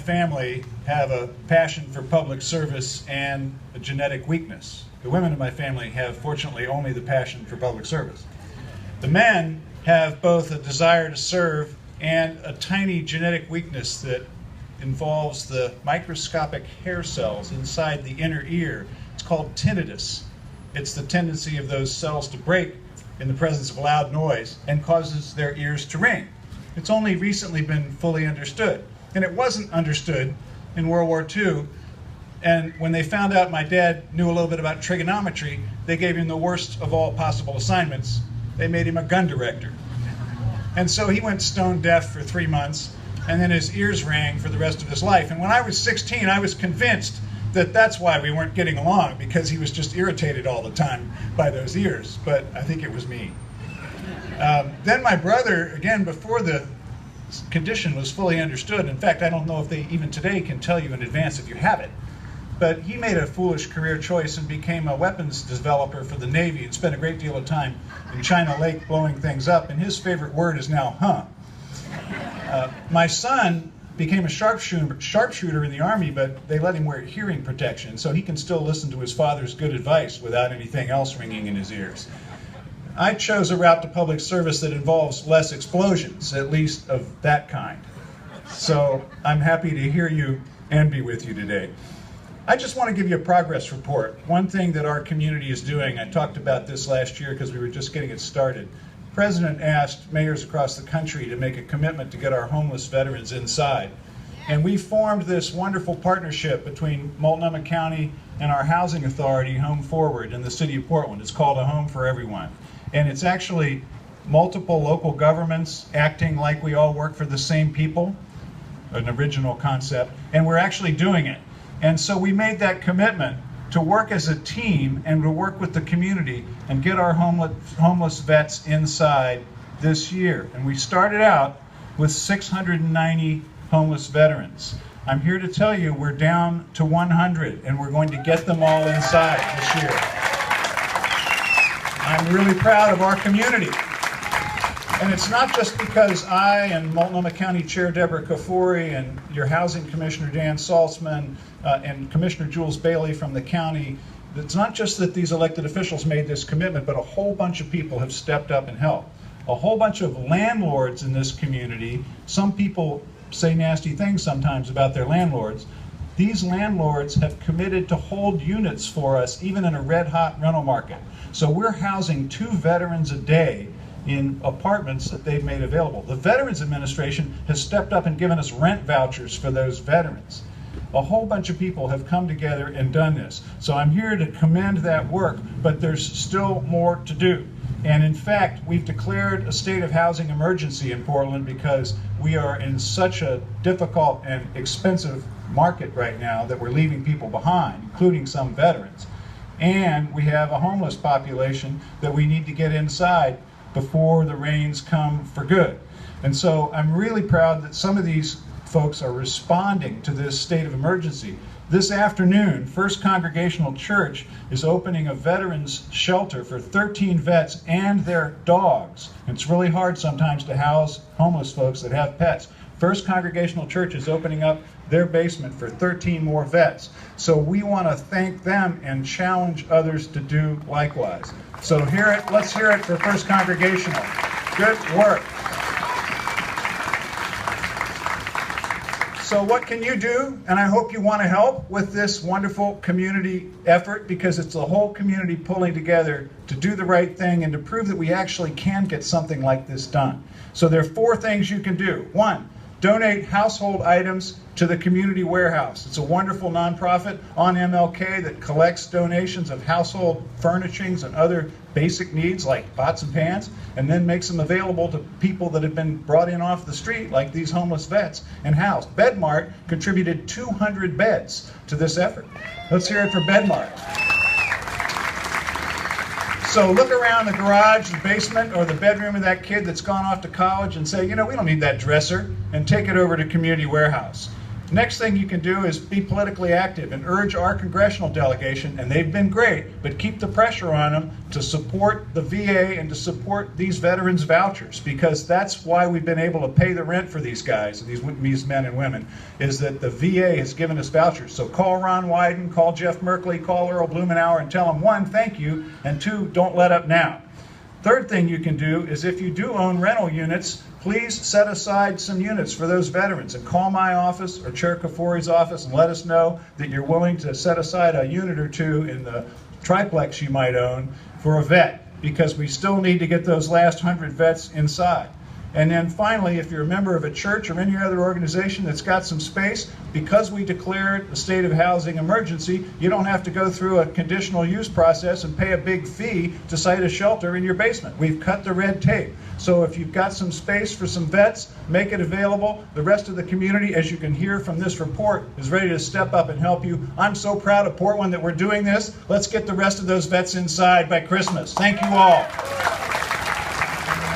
family have a passion for public service and a genetic weakness. The women in my family have, fortunately, only the passion for public service. The men have both a desire to serve and a tiny genetic weakness that involves the microscopic hair cells inside the inner ear. It's called tinnitus. It's the tendency of those cells to break in the presence of loud noise and causes their ears to ring. It's only recently been fully understood. And it wasn't understood in World War II. And when they found out my dad knew a little bit about trigonometry, they gave him the worst of all possible assignments. They made him a gun director. And so he went stone deaf for 3 months, and then his ears rang for the rest of his life. And when I was 16, I was convinced that that's why we weren't getting along, because he was just irritated all the time by those ears. But I think it was me. Then my brother, again, before the condition was fully understood, in fact, I don't know if they even today can tell you in advance if you have it, but he made a foolish career choice and became a weapons developer for the Navy and spent a great deal of time in China Lake blowing things up, and his favorite word is now, huh. My son became a sharpshooter in the Army, but they let him wear hearing protection, so he can still listen to his father's good advice without anything else ringing in his ears. I chose a route to public service that involves less explosions, at least of that kind. So I'm happy to hear you and be with you today. I just want to give you a progress report. One thing that our community is doing, I talked about this last year because we were just getting it started. The President asked mayors across the country to make a commitment to get our homeless veterans inside. And we formed this wonderful partnership between Multnomah County and our housing authority, Home Forward, in the city of Portland. It's called A Home for Everyone. And it's actually multiple local governments acting like we all work for the same people, an original concept, and we're actually doing it. And so we made that commitment to work as a team and to work with the community and get our homeless vets inside this year. And we started out with 690 homeless veterans. I'm here to tell you we're down to 100, and we're going to get them all inside this year. I'm really proud of our community. And it's not just because I and Multnomah County Chair Deborah Kafoury and your Housing Commissioner Dan Saltzman and Commissioner Jules Bailey from the county. It's not just that these elected officials made this commitment, but a whole bunch of people have stepped up and helped. A whole bunch of landlords in this community. Some people say nasty things sometimes about their landlords. These landlords have committed to hold units for us, even in a red-hot rental market. So we're housing 2 veterans a day in apartments that they've made available. The Veterans Administration has stepped up and given us rent vouchers for those veterans. A whole bunch of people have come together and done this. So I'm here to commend that work, but there's still more to do. And in fact, we've declared a state of housing emergency in Portland because we are in such a difficult and expensive market right now that we're leaving people behind, including some veterans. And we have a homeless population that we need to get inside before the rains come for good. And so I'm really proud that some of these folks are responding to this state of emergency. This afternoon, First Congregational Church is opening a veterans shelter for 13 vets and their dogs. It's really hard sometimes to house homeless folks that have pets. First Congregational Church is opening up their basement for 13 more vets. So we want to thank them and challenge others to do likewise. So let's hear it for First Congregational. Good work. So what can you do? And I hope you want to help with this wonderful community effort, because it's the whole community pulling together to do the right thing and to prove that we actually can get something like this done. So there are 4 things you can do. 1, donate household items to the Community Warehouse. It's a wonderful nonprofit on MLK that collects donations of household furnishings and other basic needs like pots and pans, and then makes them available to people that have been brought in off the street, like these homeless vets, and housed. Bedmart contributed 200 beds to this effort. Let's hear it for Bedmart. So look around the garage, the basement, or the bedroom of that kid that's gone off to college and say, you know, we don't need that dresser, and take it over to Community Warehouse. Next thing you can do is be politically active and urge our congressional delegation, and they've been great, but keep the pressure on them to support the VA and to support these veterans' vouchers, because that's why we've been able to pay the rent for these guys, these men and women, is that the VA has given us vouchers. So call Ron Wyden, call Jeff Merkley, call Earl Blumenauer, and tell them, one, thank you, and two, don't let up now. Third thing you can do is if you do own rental units, please set aside some units for those veterans and call my office or Chair Kafoury's office and let us know that you're willing to set aside a unit or two in the triplex you might own for a vet, because we still need to get those last 100 vets inside. And then finally, if you're a member of a church or any other organization that's got some space, because we declared a state of housing emergency, you don't have to go through a conditional use process and pay a big fee to site a shelter in your basement. We've cut the red tape. So if you've got some space for some vets, make it available. The rest of the community, as you can hear from this report, is ready to step up and help you. I'm so proud of Portland that we're doing this. Let's get the rest of those vets inside by Christmas. Thank you all.